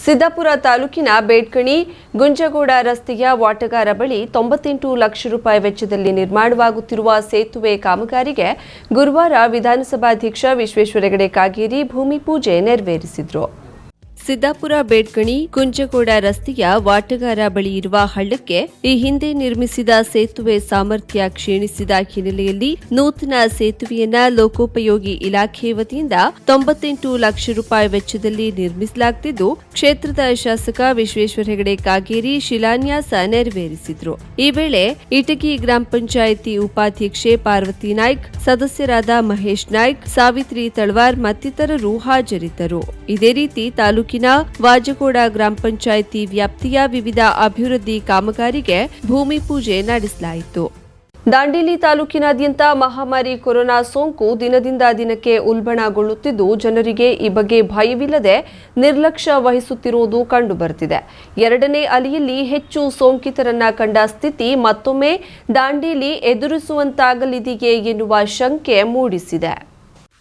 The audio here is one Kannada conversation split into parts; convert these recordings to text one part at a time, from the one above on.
ಸಿದ್ದಾಪುರ ತಾಲೂಕಿನ ಬೇಡ್ಕಣಿ ಗುಂಜಗೋಡ ರಸ್ತೆಯ ವಾಟಗಾರ ಬಳಿ 98 ಲಕ್ಷ ರೂಪಾಯಿ ವೆಚ್ಚದಲ್ಲಿ ನಿರ್ಮಾಣವಾಗುತ್ತಿರುವ ಸೇತುವೆ ಕಾಮಗಾರಿಗೆ ಗುರುವಾರ ವಿಧಾನಸಭಾಧ್ಯಕ್ಷ ವಿಶ್ವೇಶ್ವರ ಹೆಗಡೆ ಕಾಗೇರಿ ಭೂಮಿ ಪೂಜೆ ನೆರವೇರಿಸಿದರು. ಸಿದ್ದಾಪುರ ಬೇಡ್ಕಣಿ ಕುಂಜಗೋಡ ರಸ್ತೆಯ ವಾಟಗಾರ ಬಳಿ ಇರುವ ಹಳ್ಳಕ್ಕೆ ಈ ಹಿಂದೆ ನಿರ್ಮಿಸಿದ ಸೇತುವೆ ಸಾಮರ್ಥ್ಯ ಕ್ಷೀಣಿಸಿದ ಹಿನ್ನೆಲೆಯಲ್ಲಿ ನೂತನ ಸೇತುವೆಯನ್ನ ಲೋಕೋಪಯೋಗಿ ಇಲಾಖೆ ವತಿಯಿಂದ 98 ಲಕ್ಷ ರೂಪಾಯಿ ವೆಚ್ಚದಲ್ಲಿ ನಿರ್ಮಿಸಲಾಗುತ್ತಿದ್ದು, ಕ್ಷೇತ್ರದ ಶಾಸಕ ವಿಶ್ವೇಶ್ವರ ಹೆಗಡೆ ಕಾಗೇರಿ ಶಿಲಾನ್ಯಾಸ ನೆರವೇರಿಸಿದರು. ಈ ವೇಳೆ ಇಟಗಿ ಗ್ರಾಮ ಪಂಚಾಯಿತಿ ಉಪಾಧ್ಯಕ್ಷೆ ಪಾರ್ವತಿ ನಾಯ್ಕ್, ಸದಸ್ಯರಾದ ಮಹೇಶ್ ನಾಯ್ಕ್, ಸಾವಿತ್ರಿ ತಳವಾರ್ ಮತ್ತಿತರರು ಹಾಜರಿದ್ದರು. ಇದೇ ರೀತಿ ತಾಲೂಕಿನ ವಾಜಗೋಡ ಗ್ರಾಮ ಪಂಚಾಯಿತಿ ವ್ಯಾಪ್ತಿಯ ವಿವಿಧ ಅಭಿವೃದ್ಧಿ ಕಾಮಗಾರಿಗೆ ಭೂಮಿ ಪೂಜೆ ನಡೆಸಲಾಯಿತು. ದಾಂಡೇಲಿ ತಾಲೂಕಿನಾದ್ಯಂತ ಮಹಾಮಾರಿ ಕೊರೋನಾ ಸೋಂಕು ದಿನದಿಂದ ದಿನಕ್ಕೆ ಉಲ್ಬಣಗೊಳ್ಳುತ್ತಿದ್ದು, ಜನರಿಗೆ ಈ ಬಗ್ಗೆ ಭಯವಿಲ್ಲದೆ ನಿರ್ಲಕ್ಷ್ಯ ವಹಿಸುತ್ತಿರುವುದು ಕಂಡುಬರುತ್ತಿದೆ. ಎರಡನೇ ಅಲೆಯಲ್ಲಿ ಹೆಚ್ಚು ಸೋಂಕಿತರನ್ನ ಕಂಡ ಸ್ಥಿತಿ ಮತ್ತೊಮ್ಮೆ ದಾಂಡೇಲಿ ಎದುರಿಸುವಂತಾಗಲಿದೆಯೇ ಎನ್ನುವ ಶಂಕೆ ಮೂಡಿಸಿದೆ.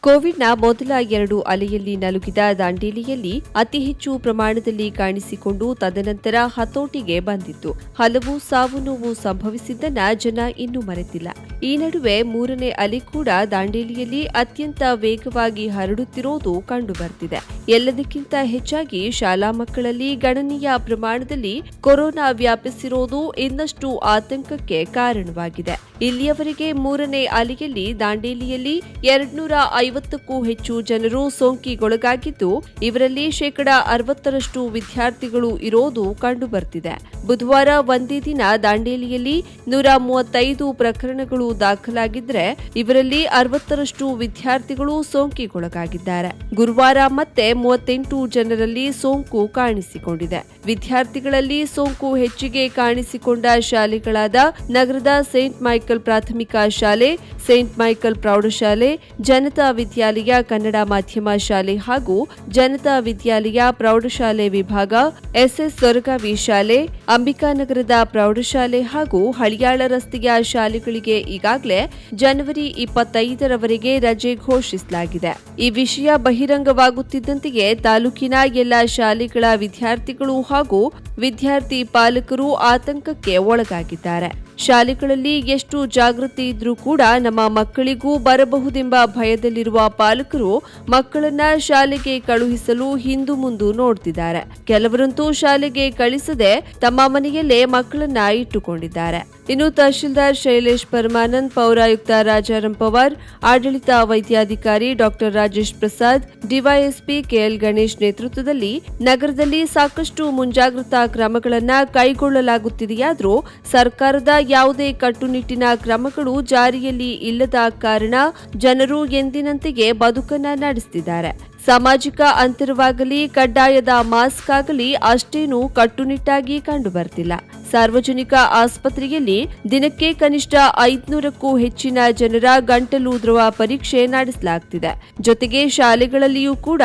ಕೋವಿಡ್ನ ಮೊದಲ 2 ಅಲೆಯಲ್ಲಿ ನಲುಗಿದ ದಾಂಡೇಲಿಯಲ್ಲಿ ಅತಿ ಹೆಚ್ಚು ಪ್ರಮಾಣದಲ್ಲಿ ಕಾಣಿಸಿಕೊಂಡು ತದನಂತರ ಹತೋಟಿಗೆ ಬಂದಿತ್ತು. ಹಲವು ಸಾವು ನೋವು ಸಂಭವಿಸಿದ್ದನ್ನ ಜನ ಇನ್ನೂ ಮರೆತಿಲ್ಲ. ಈ ನಡುವೆ 3ನೇ ಅಲೆ ಕೂಡ ದಾಂಡೇಲಿಯಲ್ಲಿ ಅತ್ಯಂತ ವೇಗವಾಗಿ ಹರಡುತ್ತಿರುವುದು ಕಂಡುಬರ್ತಿದೆ. ಎಲ್ಲದಕ್ಕಿಂತ ಹೆಚ್ಚಾಗಿ ಶಾಲಾ ಮಕ್ಕಳಲ್ಲಿ ಗಣನೀಯ ಪ್ರಮಾಣದಲ್ಲಿ ಕೊರೋನಾ ವ್ಯಾಪಿಸಿರುವುದು ಇನ್ನಷ್ಟು ಆತಂಕಕ್ಕೆ ಕಾರಣವಾಗಿದೆ. ಇಲ್ಲಿಯವರೆಗೆ 3ನೇ ಅಲೆಯಲ್ಲಿ ದಾಂಡೇಲಿಯಲ್ಲಿ 250ಕ್ಕೂ ಹೆಚ್ಚು ಜನರು ಸೋಂಕಿಗೊಳಗಾಗಿದ್ದು, ಇವರಲ್ಲಿ 60% ವಿದ್ಯಾರ್ಥಿಗಳು ಇರೋದು ಕಂಡುಬರ್ತಿದೆ. ಬುಧವಾರ ಒಂದೇ ದಿನ ದಾಂಡೇಲಿಯಲ್ಲಿ 135 ಪ್ರಕರಣಗಳು ದಾಖಲಾಗಿದ್ರೆ, ಇವರಲ್ಲಿ 60% ವಿದ್ಯಾರ್ಥಿಗಳು ಸೋಂಕಿಗೊಳಗಾಗಿದ್ದಾರೆ. ಗುರುವಾರ ಮತ್ತೆ 38 ಜನರಲ್ಲಿ ಸೋಂಕು ಕಾಣಿಸಿಕೊಂಡಿದೆ. ವಿದ್ಯಾರ್ಥಿಗಳಲ್ಲಿ ಸೋಂಕು ಹೆಚ್ಚಿಗೆ ಕಾಣಿಸಿಕೊಂಡ ಶಾಲೆಗಳಾದ ನಗರದ ಸೇಂಟ್ ಮೈಕಲ್ ಪ್ರಾಥಮಿಕ ಶಾಲೆ, ಸೇಂಟ್ ಮೈಕಲ್ ಪ್ರೌಢಶಾಲೆ, ಜನತಾ ವಿದ್ಯಾಲಯ ಕನ್ನಡ ಮಾಧ್ಯಮ ಶಾಲೆ ಹಾಗೂ ಜನತಾ ವಿದ್ಯಾಲಯ ಪ್ರೌಢಶಾಲೆ ವಿಭಾಗ, ಎಸ್ಎಸ್ ದೊರಗಾವಿ ಶಾಲೆ, ಅಂಬಿಕಾನಗರದ ಪ್ರೌಢಶಾಲೆ ಹಾಗೂ ಹಳಿಯಾಳ ರಸ್ತೆಯ ಶಾಲೆಗಳಿಗೆ ಈಗಾಗಲೇ ಜನವರಿ 25ರವರೆಗೆ ರಜೆ ಘೋಷಿಸಲಾಗಿದೆ. ಈ ವಿಷಯ ಬಹಿರಂಗವಾಗುತ್ತಿದ್ದಂತೆಯೇ ತಾಲೂಕಿನ ಎಲ್ಲ ಶಾಲೆಗಳ ವಿದ್ಯಾರ್ಥಿಗಳು ಹಾಗೂ ವಿದ್ಯಾರ್ಥಿ ಪಾಲಕರು ಆತಂಕಕ್ಕೆ ಒಳಗಾಗಿದ್ದಾರೆ. ಶಾಲೆಗಳಲ್ಲಿ ಎಷ್ಟು ಜಾಗೃತಿ ಇದ್ರೂ ಕೂಡ ನಮ್ಮ ಮಕ್ಕಳಿಗೂ ಬರಬಹುದೆಂಬ ಭಯದಲ್ಲಿರುವ ಪಾಲಕರು ಮಕ್ಕಳನ್ನ ಶಾಲೆಗೆ ಕಳುಹಿಸಲು ಹಿಂದು ಮುಂದು ನೋಡ್ತಿದ್ದಾರೆ. ಕೆಲವರಂತೂ ಶಾಲೆಗೆ ಕಳಿಸದೆ ತಮ್ಮ ಮನೆಯಲ್ಲೇ ಮಕ್ಕಳನ್ನ ಇಟ್ಟುಕೊಂಡಿದ್ದಾರೆ. ಇನ್ನು ತಹಶೀಲ್ದಾರ್ ಶೈಲೇಶ್ ಪರಮಾನಂದ್, ಪೌರಾಯುಕ್ತ ರಾಜಾರಾಂ ಪವಾರ್, ಆಡಳಿತ ವೈದ್ಯಾಧಿಕಾರಿ doctor Rajesh Prasad, DYSP KL Ganesh ನೇತೃತ್ವದಲ್ಲಿ ನಗರದಲ್ಲಿ ಸಾಕಷ್ಟು ಮುಂಜಾಗ್ರತಾ ಕ್ರಮಗಳನ್ನು ಕೈಗೊಳ್ಳಲಾಗುತ್ತಿದೆಯಾದರೂ ಸರ್ಕಾರದ ಯಾವುದೇ ಕಟ್ಟುನಿಟ್ಟಿನ ಕ್ರಮಗಳು ಜಾರಿಯಲ್ಲಿ ಇಲ್ಲದ ಕಾರಣ ಜನರು ಎಂದಿನಂತೆಯೇ ಬದುಕನ್ನ ನಡೆಸುತ್ತಿದ್ದಾರೆ. ಸಾಮಾಜಿಕ ಅಂತರವಾಗಲಿ, ಕಡ್ಡಾಯದ ಮಾಸ್ಕ್ ಆಗಲಿ ಅಷ್ಟೇನೂ ಕಟ್ಟುನಿಟ್ಟಾಗಿ ಕಂಡುಬರ್ತಿಲ್ಲ. ಸಾರ್ವಜನಿಕ ಆಸ್ಪತ್ರೆಯಲ್ಲಿ ದಿನಕ್ಕೆ ಕನಿಷ್ಠ 500ಕ್ಕೂ ಹೆಚ್ಚಿನ ಜನರ ಗಂಟಲು ದ್ರವ ಪರೀಕ್ಷೆ ನಡೆಸಲಾಗುತ್ತಿದೆ. ಜೊತೆಗೆ ಶಾಲೆಗಳಲ್ಲಿಯೂ ಕೂಡ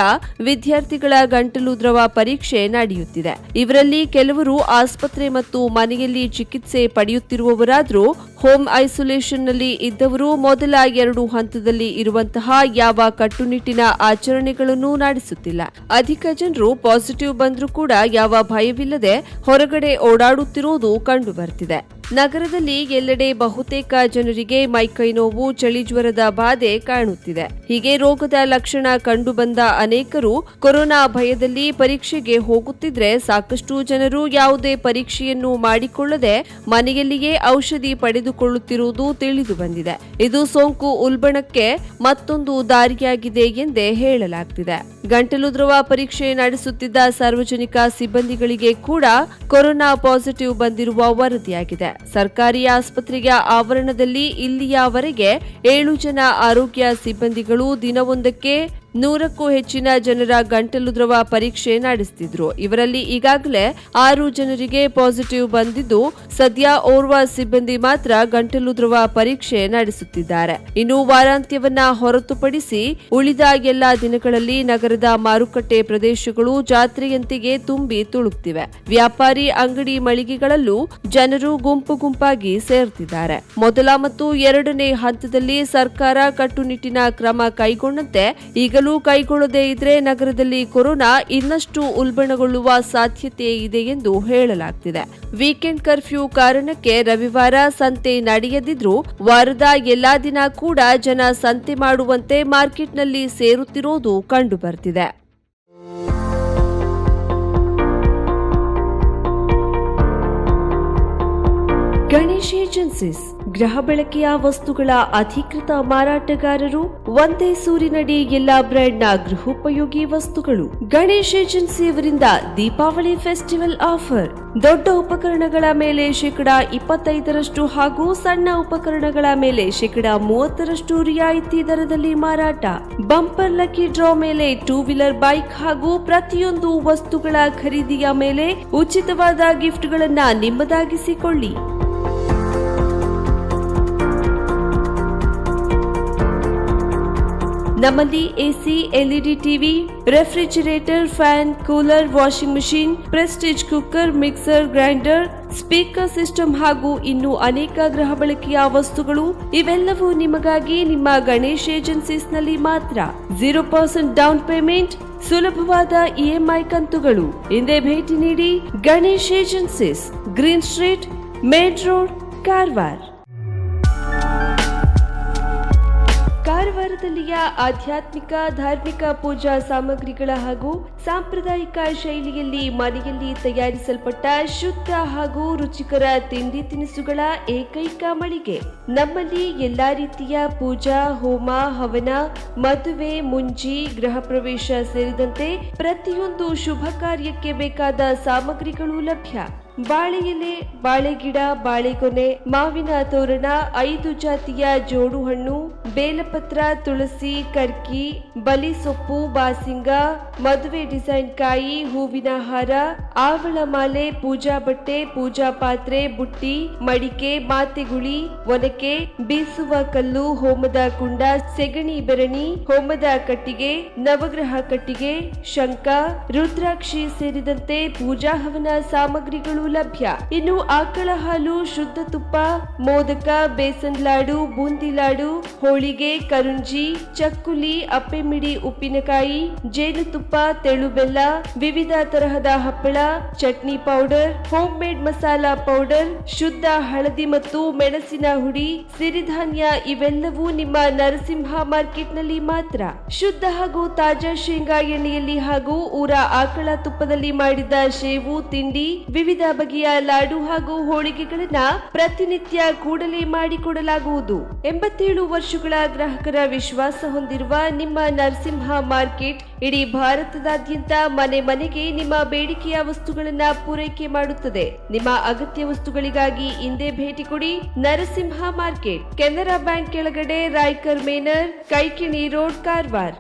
ವಿದ್ಯಾರ್ಥಿಗಳ ಗಂಟಲು ದ್ರವ ಪರೀಕ್ಷೆ ನಡೆಯುತ್ತಿದೆ. ಇವರಲ್ಲಿ ಕೆಲವರು ಆಸ್ಪತ್ರೆ ಮತ್ತು ಮನೆಯಲ್ಲಿ ಚಿಕಿತ್ಸೆ ಪಡೆಯುತ್ತಿರುವವರಾದರೂ ಹೋಮ್ ಐಸೋಲೇಷನ್ನಲ್ಲಿ ಇದ್ದವರು ಮೊದಲ 2 ಹಂತದಲ್ಲಿ ಇರುವಂತಹ ಯಾವ ಕಟ್ಟುನಿಟ್ಟಿನ ಆಚರಣೆಗಳನ್ನು ನಡೆಸುತ್ತಿಲ್ಲ. ಅಧಿಕ ಜನರು ಪಾಸಿಟಿವ್ ಬಂದರೂ ಕೂಡ ಯಾವ ಭಯವಿಲ್ಲದೆ ಹೊರಗಡೆ ಓಡಾಡುತ್ತಿರುವುದು ಕಂಡುಬರ್ತಿದೆ. ನಗರದಲ್ಲಿ ಎಲ್ಲೆಡೆ ಬಹುತೇಕ ಜನರಿಗೆ ಮೈಕೈ ನೋವು, ಚಳಿ ಜ್ವರದ ಬಾಧೆ ಕಾಣುತ್ತಿದೆ. ಹೀಗೆ ರೋಗದ ಲಕ್ಷಣ ಕಂಡುಬಂದ ಅನೇಕರು ಕೊರೋನಾ ಭಯದಲ್ಲಿ ಪರೀಕ್ಷೆಗೆ ಹೋಗುತ್ತಿದ್ರೆ, ಸಾಕಷ್ಟು ಜನರು ಯಾವುದೇ ಪರೀಕ್ಷೆಯನ್ನು ಮಾಡಿಕೊಳ್ಳದೆ ಮನೆಯಲ್ಲಿಯೇ ಔಷಧಿ ಪಡೆದುಕೊಳ್ಳುತ್ತಿರುವುದು ತಿಳಿದು ಬಂದಿದೆ. ಇದು ಸೋಂಕು ಉಲ್ಬಣಕ್ಕೆ ಮತ್ತೊಂದು ದಾರಿಯಾಗಿದೆ ಎಂದೇ ಹೇಳಲಾಗುತ್ತಿದೆ. ಗಂಟಲು ದ್ರವ ಪರೀಕ್ಷೆ ನಡೆಸುತ್ತಿದ್ದ ಸಾರ್ವಜನಿಕ ಸಿಬ್ಬಂದಿಗಳಿಗೆ ಕೂಡ ಕೊರೋನಾ ಪಾಸಿಟಿವ್ ಬಂದಿರುವ ವರದಿಯಾಗಿದೆ. ಸರ್ಕಾರಿ ಆಸ್ಪತ್ರೆಯ ಆವರಣದಲ್ಲಿ ಇಲ್ಲಿಯವರೆಗೆ 7 ಜನ ಆರೋಗ್ಯ ಸಿಬ್ಬಂದಿಗಳು ದಿನವೊಂದಕ್ಕೆ 100ಕ್ಕೂ ಹೆಚ್ಚಿನ ಜನರ ಗಂಟಲು ದ್ರವ ಪರೀಕ್ಷೆ ನಡೆಸುತ್ತಿದ್ರು. ಇವರಲ್ಲಿ ಈಗಾಗಲೇ 6 ಜನರಿಗೆ ಪಾಸಿಟಿವ್ ಬಂದಿದ್ದು, ಸದ್ಯ ಓರ್ವ ಸಿಬ್ಬಂದಿ ಮಾತ್ರ ಗಂಟಲು ದ್ರವ ಪರೀಕ್ಷೆ ನಡೆಸುತ್ತಿದ್ದಾರೆ. ಇನ್ನು ವಾರಾಂತ್ಯವನ್ನ ಹೊರತುಪಡಿಸಿ ಉಳಿದ ಎಲ್ಲಾ ದಿನಗಳಲ್ಲಿ ನಗರದ ಮಾರುಕಟ್ಟೆ ಪ್ರದೇಶಗಳು ಜಾತ್ರೆಯಂತೆಯೇ ತುಂಬಿ ತುಳುಕ್ತಿವೆ. ವ್ಯಾಪಾರಿ ಅಂಗಡಿ ಮಳಿಗೆಗಳಲ್ಲೂ ಜನರು ಗುಂಪಾಗಿ ಸೇರ್ತಿದ್ದಾರೆ. ಮೊದಲ ಮತ್ತು 2ನೇ ಹಂತದಲ್ಲಿ ಸರ್ಕಾರ ಕಟ್ಟುನಿಟ್ಟಿನ ಕ್ರಮ ಕೈಗೊಂಡಂತೆ ಈಗ ಈಗಲೂ ಕೈಗೊಳ್ಳದೇ ಇದ್ರೆ ನಗರದಲ್ಲಿ ಕೊರೋನಾ ಇನ್ನಷ್ಟು ಉಲ್ಬಣಗೊಳ್ಳುವ ಸಾಧ್ಯತೆ ಇದೆ ಎಂದು ಹೇಳಲಾಗ್ತಿದೆ. ವೀಕೆಂಡ್ ಕರ್ಫ್ಯೂ ಕಾರಣಕ್ಕೆ ರವಿವಾರ ಸಂತೆ ನಡೆಯದಿದ್ರೂ ವಾರದ ಎಲ್ಲಾ ದಿನ ಕೂಡ ಜನ ಸಂತೆ ಮಾಡುವಂತೆ ಮಾರ್ಕೆಟ್ನಲ್ಲಿ ಸೇರುತ್ತಿರೋದು ಕಂಡುಬರ್ತಿದೆ. ಗಣೇಶ್ ಏಜೆನ್ಸೀಸ್ ಗೃಹ ಬಳಕೆಯ ವಸ್ತುಗಳ ಅಧಿಕೃತ ಮಾರಾಟಗಾರರು. ಒಂದೇ ಸೂರಿನಡಿ ಎಲ್ಲಾ ಬ್ರ್ಯಾಂಡ್ನ ಗೃಹೋಪಯೋಗಿ ವಸ್ತುಗಳು. ಗಣೇಶ್ ಏಜೆನ್ಸಿಯವರಿಂದ ದೀಪಾವಳಿ ಫೆಸ್ಟಿವಲ್ ಆಫರ್. ದೊಡ್ಡ ಉಪಕರಣಗಳ ಮೇಲೆ 25% ಹಾಗೂ ಸಣ್ಣ ಉಪಕರಣಗಳ ಮೇಲೆ 30% ರಿಯಾಯಿತಿ ದರದಲ್ಲಿ ಮಾರಾಟ. ಬಂಪರ್ ಲಕ್ಕಿ ಡ್ರಾ ಮೇಲೆ 2 ವೀಲರ್ ಬೈಕ್ ಹಾಗೂ ಪ್ರತಿಯೊಂದು ವಸ್ತುಗಳ ಖರೀದಿಯ ಮೇಲೆ ಉಚಿತವಾದ ಗಿಫ್ಟ್ಗಳನ್ನು ನಿಮ್ಮದಾಗಿಸಿಕೊಳ್ಳಿ. ನಮ್ಮಲ್ಲಿ AC, LED TV, refrigerator, fan, cooler, washing machine, Prestige cooker, mixer, grinder, speaker system ಹಾಗೂ ಇನ್ನೂ ಅನೇಕ ಗೃಹ ಬಳಕೆಯ ವಸ್ತುಗಳು. ಇವೆಲ್ಲವೂ ನಿಮಗಾಗಿ ನಿಮ್ಮ ಗಣೇಶ್ ಏಜೆನ್ಸೀಸ್ನಲ್ಲಿ ಮಾತ್ರ. 0% ಡೌನ್ ಪೇಮೆಂಟ್, ಸುಲಭವಾದ ಇಎಂಐ ಕಂತುಗಳು. ಹಿಂದೆ ಭೇಟಿ ನೀಡಿ. Ganesh agencies, green street, main road, Karwar. ಕಾರವಾರದಲ್ಲಿಯ ಆಧ್ಯಾತ್ಮಿಕ ಧಾರ್ಮಿಕ ಪೂಜಾ ಸಾಮಗ್ರಿಗಳ ಹಾಗೂ ಸಾಂಪ್ರದಾಯಿಕ ಶೈಲಿಯಲ್ಲಿ ಮನೆಯಲ್ಲಿ ತಯಾರಿಸಲ್ಪಟ್ಟ ಶುದ್ಧ ಹಾಗೂ ರುಚಿಕರ ತಿಂಡಿ ತಿನಿಸುಗಳ ಏಕೈಕ ಮಳಿಗೆ. ನಮ್ಮಲ್ಲಿ ಎಲ್ಲಾ ರೀತಿಯ ಪೂಜಾ, ಹೋಮ, ಹವನ, ಮದುವೆ, ಮುಂಜಿ, ಗೃಹ ಪ್ರವೇಶ ಸೇರಿದಂತೆ ಪ್ರತಿಯೊಂದು ಶುಭ ಕಾರ್ಯಕ್ಕೆ ಬೇಕಾದ ಸಾಮಗ್ರಿಗಳು ಲಭ್ಯ. ಬಾಳೆ ಎಲೆ, ಬಾಳೆಗಿಡ, ಬಾಳೆಗೊನೆ, ಮಾವಿನ ತೋರಣ, 5 ಜಾತಿಯ ಜೋಡು ಹಣ್ಣು, ಬೇಲಪತ್ರ, ತುಳಸಿ, ಕರ್ಕಿ, ಬಲಿ ಸೊಪ್ಪು, ಬಾಸಿಂಗ, ಮದುವೆ ಡಿಸೈನ್ ಕಾಯಿ, ಹೂವಿನ ಹಾರ, ಆವಳ ಮಾಲೆ, ಪೂಜಾ ಬಟ್ಟೆ, ಪೂಜಾ ಪಾತ್ರೆ, ಬುಟ್ಟಿ, ಮಡಿಕೆ, ಮಾತೆಗುಳಿ, ಒನಕೆ, ಬೀಸುವ ಕಲ್ಲು, ಹೋಮದ ಕುಂಡ, ಸೆಗಣಿ ಬೆರಣಿ, ಹೋಮದ ಕಟ್ಟಿಗೆ, ನವಗ್ರಹ ಕಟ್ಟಿಗೆ, ಶಂಖ, ರುದ್ರಾಕ್ಷಿ ಸೇರಿದಂತೆ ಪೂಜಾ ಹವನ ಸಾಮಗ್ರಿಗಳು ಲಭ್ಯ. ಇನ್ನು ಆಕಳ ಹಾಲು, ಶುದ್ಧ ತುಪ್ಪ, ಮೋದಕ, ಬೇಸನ್ ಲಾಡು, ಬೂಂದಿ ಲಾಡು, ಹೋಳಿಗೆ, ಕರುಂಜಿ, ಚಕ್ಕುಲಿ, ಅಪ್ಪೆಮಿಡಿ, ಉಪ್ಪಿನಕಾಯಿ, ಜೇನುತುಪ್ಪ, ತೆಳು ಬೆಲ್ಲ, ವಿವಿಧ ತರಹದ ಹಪ್ಪಳ, chutney powder, home made masala powder, ಶುದ್ಧ ಹಳದಿ ಮತ್ತು ಮೆಣಸಿನ ಹುಡಿ, ಸಿರಿಧಾನ್ಯ ಇವೆಲ್ಲವೂ ನಿಮ್ಮ ನರಸಿಂಹ ಮಾರ್ಕೆಟ್ನಲ್ಲಿ ಮಾತ್ರ. ಶುದ್ಧ ಹಾಗೂ ತಾಜಾ ಶೇಂಗಾ ಎಣ್ಣೆಯಲ್ಲಿ ಹಾಗೂ ಊರ ಆಕಳ ತುಪ್ಪದಲ್ಲಿ ಮಾಡಿದ ಶೇವು ತಿಂಡಿ, ವಿವಿಧ ಬಗೆಯ ಲಾಡು ಹಾಗೂ ಹೋಳಿಗೆಗಳನ್ನ ಪ್ರತಿನಿತ್ಯ ಕೂಡಲೇ ಮಾಡಿಕೊಡಲಾಗುವುದು. 87 ವರ್ಷಗಳ ಗ್ರಾಹಕರ ವಿಶ್ವಾಸ ಹೊಂದಿರುವ ನಿಮ್ಮ ನರಸಿಂಹ ಮಾರ್ಕೆಟ್ ಇಡೀ ಭಾರತದಾದ್ಯಂತ ಮನೆ ಮನೆಗೆ ನಿಮ್ಮ ಬೇಡಿಕೆಯ ವಸ್ತುಗಳನ್ನ ಪೂರೈಕೆ ಮಾಡುತ್ತದೆ. ನಿಮ್ಮ ಅಗತ್ಯ ವಸ್ತುಗಳಿಗಾಗಿ ಹಿಂದೆ ಭೇಟಿ ಕೊಡಿ. ನರಸಿಂಹ ಮಾರ್ಕೆಟ್, ಕೆನರಾ ಬ್ಯಾಂಕ್ ಕೆಳಗಡೆ, ರಾಯ್ಕರ್ ಮೇನರ್, ಕೈಕಿಣಿ ರೋಡ್, ಕಾರವಾರ.